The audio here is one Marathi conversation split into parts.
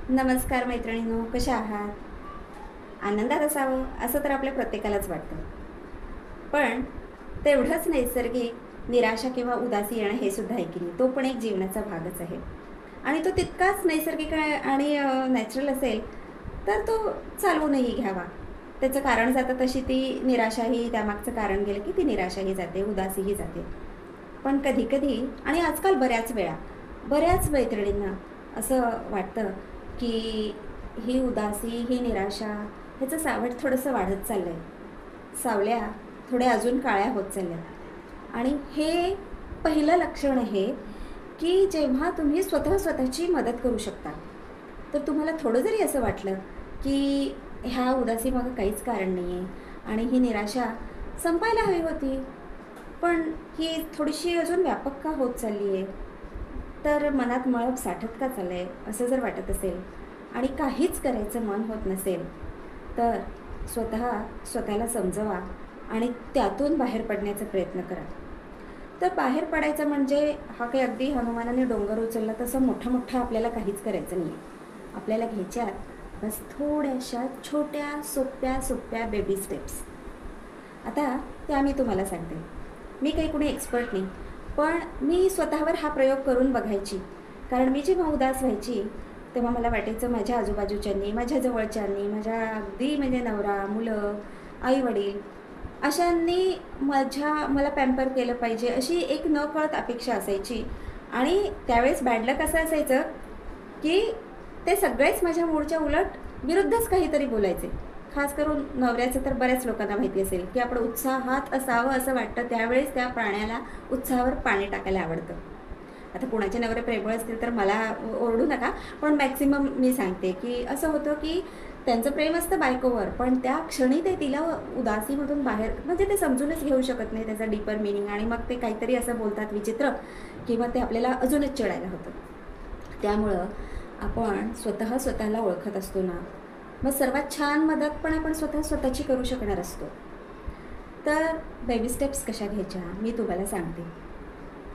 नमस्कार मैत्रिणींनो, कशा आहात? आनंदात असावं असं तर आपल्या प्रत्येकालाच वाटतं. पण तेवढंच नैसर्गिक निराशा किंवा उदासी येणं हे सुद्धा आहे की नाही, तो पण एक जीवनाचा भागच आहे. आणि तो तितकाच नैसर्गिक आणि नॅचरल असेल तर तो चालवूनही घ्यावा. त्याचं कारण जातं तशी ती निराशाही त्यामागचं कारण गेलं की ती निराशाही जाते, उदासीही जाते. पण कधी-कधी आणि आजकाल बऱ्याच मैत्रिणींना असं वाटतं की ही उदासी, ही निराशा ह्याचं सावट थोडंसं वाढत चाललं आहे. सावल्या थोड्या अजून काळ्या होत चालल्यात आणि हे पहिलं लक्षण आहे की जेव्हा तुम्ही स्वतःची मदत करू शकता. तर तुम्हाला थोडं जरी असं वाटलं की ह्या उदासीमागं काहीच कारण नाही आहे आणि ही निराशा संपायला हवी होती, पण ही थोडीशी अजून व्यापक का होत चालली आहे, तर मनात मळप साठत का चाललं आहे असं जर वाटत असेल आणि काहीच करायचं मन होत नसेल, तर स्वतःला समजवा आणि त्यातून बाहेर पडण्याचा प्रयत्न करा. तर बाहेर पडायचं म्हणजे हा काही अगदी हनुमानाने डोंगर उचलला तसं मोठं आपल्याला काहीच करायचं नाही आहे. आपल्याला घ्यायच्यात बस थोड्याशा छोट्या सोप्या बेबी स्टेप्स. आता त्या मी तुम्हाला सांगते. मी काही कुणी एक्सपर्ट नाही, पण मी स्वतःवर हा प्रयोग करून बघायची. कारण मी जेव्हा उदास व्हायची तेव्हा मला वाटायचं माझ्या आजूबाजूच्यांनी, माझ्या जवळच्यांनी, माझ्या अगदी म्हणजे नवरा, मुलं, आई-वडील अशांनी मला पॅम्पर केलं पाहिजे अशी एक नकळत अपेक्षा असायची. आणि त्यावेळेस बॅड लक असं असायचं की ते सगळेच माझ्या मूडच्या उलट विरुद्धच काहीतरी बोलायचे. खास करून नवऱ्याचं तर बऱ्याच लोकांना माहिती असेल की आपण उत्साहात असावं असं वाटतं, त्यावेळेस त्या प्राण्याला उत्साहावर पाणी टाकायला आवडतं. आता कुणाचे नवरे प्रेमळ असतील तर मला ओरडू नका, पण मॅक्सिमम मी सांगते की असं होतं की त्यांचं प्रेम असतं बायकोवर, पण त्या क्षणी ते तिला उदासीमधून बाहेर म्हणजे ते समजूनच घेऊ शकत नाही त्याचा डीपर मिनिंग, आणि मग ते काहीतरी असं बोलतात विचित्र किंवा ते आपल्याला अजूनच चिडायला होतं. त्यामुळं आपण स्वतःला ओळखत असतो ना, मग सर्वात छान मदत पण आपण स्वतःची करू शकणार असतो. तर बेबी स्टेप्स कशा घ्यायच्या मी तुम्हाला सांगते.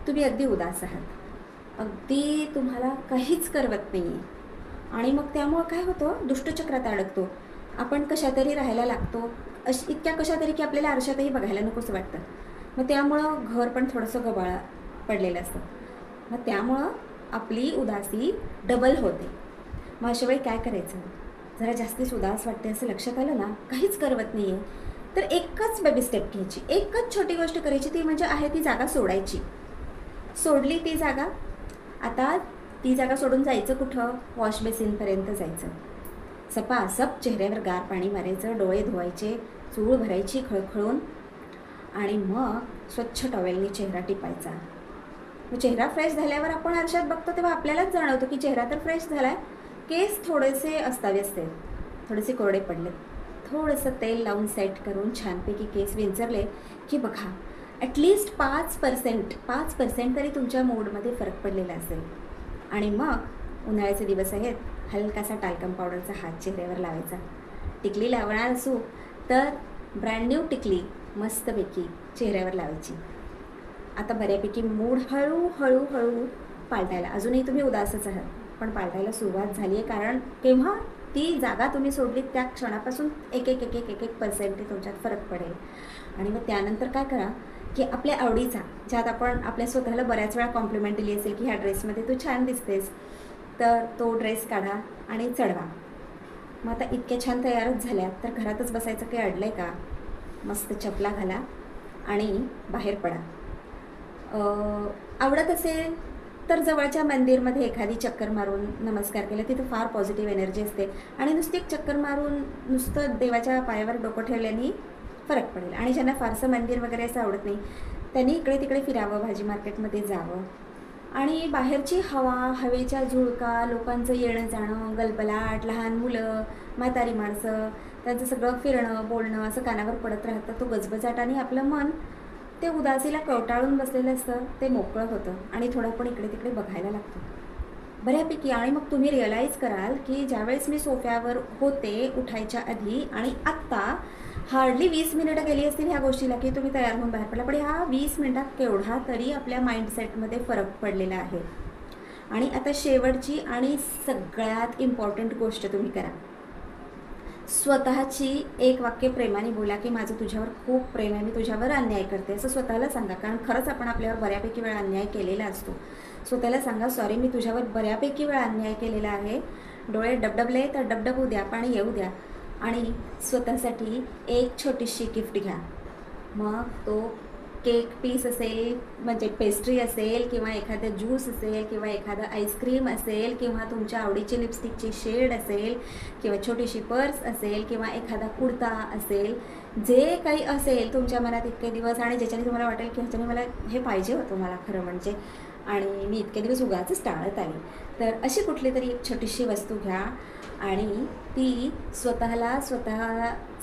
तुम्ही अगदी उदास आहात, अगदी तुम्हाला काहीच करवत नाही आहे आणि मग त्यामुळं काय होतं, दुष्टचक्रात अडकतो. आपण कशातरी राहायला लागतो, इतक्या कशातरी की आपल्याला आरशातही बघायला नकोच वाटतं. मग त्यामुळं घर पण थोडंसं गबाळ पडलेलं असतं. मग त्यामुळं आपली उदासी डबल होते. मग अशा वेळी काय करायचं, जरा जास्तीच उदास वाटते असं लक्षात आलं ना, काहीच करवत नाही आहे, तर एकच बेबी स्टेप घ्यायची, एकच छोटी गोष्ट करायची, ती म्हणजे आहे ती जागा सोडायची. सोडली ती जागा, आता ती जागा सोडून जायचं कुठं, वॉश बेसिनपर्यंत जायचं. सपासप चेहऱ्यावर गार पाणी मारायचं, डोळे धुवायचे, चूळ भरायची खळखळून आणि मग स्वच्छ टॉवेलनी चेहरा टिपायचा. मग चेहरा फ्रेश झाल्यावर आपण आरशात बघतो तेव्हा आपल्यालाच जाणवतं की चेहरा तर फ्रेश झाला आहे, केस थोडेसे अस्ताव्यस्त आहेत, थोडेसे कोरडे पडलेत. थोडंसं तेल लावून सेट करून छानपैकी केस विंचरले की बघा ॲटलिस्ट 5% तरी तुमच्या मूडमध्ये फरक पडलेला असेल. आणि मग उन्हाळ्याचे दिवस आहेत, हलकासा टाल्कम पावडरचा हात चेहऱ्यावर लावायचा. टिकली लावणार असू तर ब्रँड न्यू टिकली मस्तपैकी चेहऱ्यावर लावायची. आता बऱ्यापैकी मूड हळूहळू पालटायला, अजूनही तुम्ही उदासच आहात पण पालटायला सुरुवात झाली आहे, कारण केव्हा ती जागा तुम्ही सोडली त्या क्षणापासून एक पर्सेंट तुमच्यात फरक पडेल. आणि मग त्यानंतर काय करा की आपल्या आवडीचा, ज्यात आपण आपल्या स्वतःला बऱ्याच वेळा कॉम्प्लिमेंट दिली असेल की ह्या ड्रेसमध्ये तू छान दिसतेस, तर तो ड्रेस काढा आणि चढवा. मग आता इतक्या छान तयारच झाल्यात तर घरातच बसायचं काही अडलं आहे का, मस्त चपला घाला आणि बाहेर पडा. आवडत असेल तर जवळच्या मंदिरमध्ये एखादी चक्कर मारून नमस्कार केला, तिथं फार पॉझिटिव्ह एनर्जी असते आणि नुसती एक चक्कर मारून नुसतं देवाच्या पायावर डोकं ठेवल्याने फरक पडेल. आणि ज्यांना फारसं मंदिर वगैरे असं आवडत नाही त्यांनी इकडे तिकडे फिरावं, भाजी मार्केटमध्ये जावं आणि बाहेरची हवा, हवेच्या झुळका, लोकांचं येणं जाणं, गलबलाट, लहान मुलं, म्हातारी माणसं, त्यांचं सगळं फिरणं बोलणं असं कानावर पडत राहतं. तो गजबजाटाने आपलं मन ते उदासीला कवटाळून बसलेलं असतं, ते मोकळं होतं आणि थोडं पण इकडे तिकडे बघायला लागतं बऱ्यापैकी. आणि मग तुम्ही रिअलाईज कराल की ज्यावेळेस मी सोफ्यावर होते उठायच्या आधी आणि आत्ता हार्डली 20 मिनिटं गेली असतील ह्या गोष्टीला की तुम्ही तयार होऊन बाहेर पडला, पण ह्या 20 मिनिटात केवढा तरी आपल्या माइंडसेटमध्ये फरक पडलेला आहे. आणि आता शेवटची आणि सगळ्यात इम्पॉर्टंट गोष्ट तुम्ही करा. स्वतःची एक वाक्य प्रेमाने बोला की माझं तुझ्यावर खूप प्रेम आहे, मी तुझ्यावर अन्याय करते असं स्वतःला सांगा. कारण खरंच आपण आपल्यावर बऱ्यापैकी वेळा अन्याय केलेला असतो. स्वतःला सांगा, सॉरी मी तुझ्यावर बऱ्यापैकी वेळा अन्याय केलेला आहे, डोळे डबडबले तर डबडबू द्या, पाणी येऊ द्या. आणि स्वतःसाठी एक छोटीशी गिफ्ट घ्या. मग तो केक पीस असेल, म्हणजे पेस्ट्री असेल, किंवा एखादा ज्यूस असेल, किंवा एखादं आईस्क्रीम असेल, किंवा तुमच्या आवडीची लिपस्टिकची शेड असेल, किंवा छोटीशी पर्स असेल, किंवा एखादा कुर्ता असेल, जे काही असेल तुमच्या मनात इतके दिवस आणि ज्याच्याने तुम्हाला वाटेल की ह्याच्याने मला हे पाहिजे होतं मला खरं म्हणजे, आणि मी इतके दिवस उगाचच टाळत आले, तर अशी कुठली तरी एक छोटीशी वस्तू घ्या आणि ती स्वतः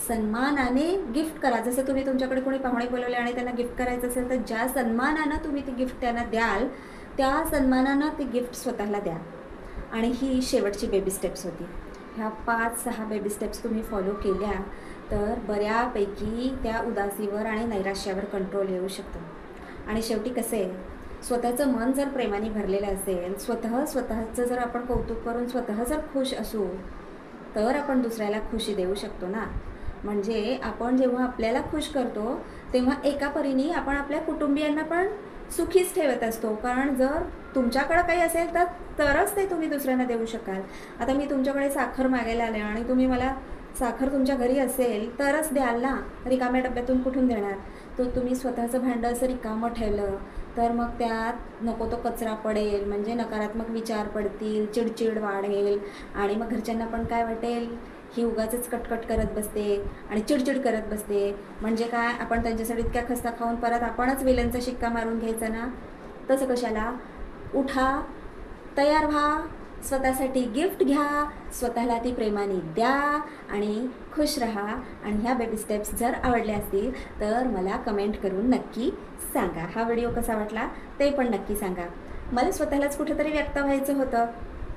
सन्मानाने गिफ्ट करा. जसं तुम्ही तुमच्याकडे कोणी पाहुणे बोलवले आणि त्यांना गिफ्ट करायचं असेल तर ज्या सन्मानानं तुम्ही ती गिफ्ट त्यांना द्याल त्या सन्मानानं ती गिफ्ट स्वतःला द्या. आणि ही शेवटची बेबी स्टेप्स होती. ह्या 5-6 बेबी स्टेप्स तुम्ही फॉलो केल्या तर बऱ्यापैकी त्या उदासीवर आणि नैराश्यावर कंट्रोल येऊ शकतो. आणि शेवटी कसं आहे, स्वतःचं मन जर प्रेमाने भरलेलं असेल, स्वतःचं जर आपण कौतुक करून स्वतः जर खुश असू तर आपण दुसऱ्याला खुशी देऊ शकतो ना. म्हणजे आपण जेव्हा आपल्याला खुश करतो तेव्हा एका परीने आपण आपल्या कुटुंबियांना पण सुखीच ठेवत असतो. कारण जर तुमच्याकडं काही असेल तरच ते तुम्ही दुसऱ्यांना देऊ शकाल. आता मी तुमच्याकडे साखर मागायला आले आणि तुम्ही मला साखर तुमच्या घरी असेल तरच द्याल ना, रिकाम्या डब्यातून कुठून देणार. तो तुम्ही स्वतःचं भांडं असं रिकामं ठेवलं तर मग त्यात नको तो कचरा पडेल, म्हणजे नकारात्मक विचार पडतील, चिडचिड वाढेल, आणि मग घरच्यांना पण काय वाटेल, ही उगाचच कटकट करत बसते आणि चिडचिड करत बसते. म्हणजे काय, आपण त्यांच्यासाठी इतक्या खस्ता खाऊन परत आपणच विलनचा शिक्का मारून घ्यायचा ना. तसं कशाला, उठा, तयार व्हा, स्वतःसाठी गिफ्ट घ्या, स्वतःला ती प्रेमाने द्या आणि खुश राहा. आणि ह्या बेबी स्टेप्स जर आवडल्या असतील तर मला कमेंट करून नक्की सांगा. हा व्हिडिओ कसा वाटला ते पण नक्की सांगा. मला स्वतःलाच कुठेतरी व्यक्त व्हायचं होतं,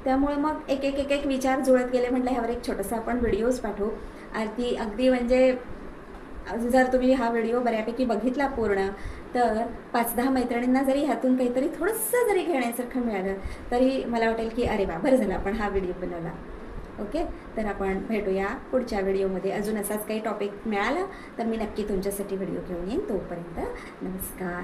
त्यामुळे मग एक विचार जुळत गेले. म्हटलं ह्यावर एक छोटंसं आपण व्हिडिओज पाठवू. अगदी म्हणजे जर तुम्ही हा व्हिडिओ बऱ्यापैकी बघितला पूर्ण तर 5-10 मैत्रिणींना जरी ह्यातून काहीतरी थोडंसं जरी घेण्यासारखं मिळालं तरी मला वाटेल की अरे वा, बरं झालं आपण हा व्हिडिओ बनवला. ओके, तर आपण भेटूया पुढच्या व्हिडिओमध्ये. अजून असाच काही टॉपिक मिळाला तर मी नक्की तुमच्यासाठी व्हिडिओ घेऊन येईन. तोपर्यंत नमस्कार.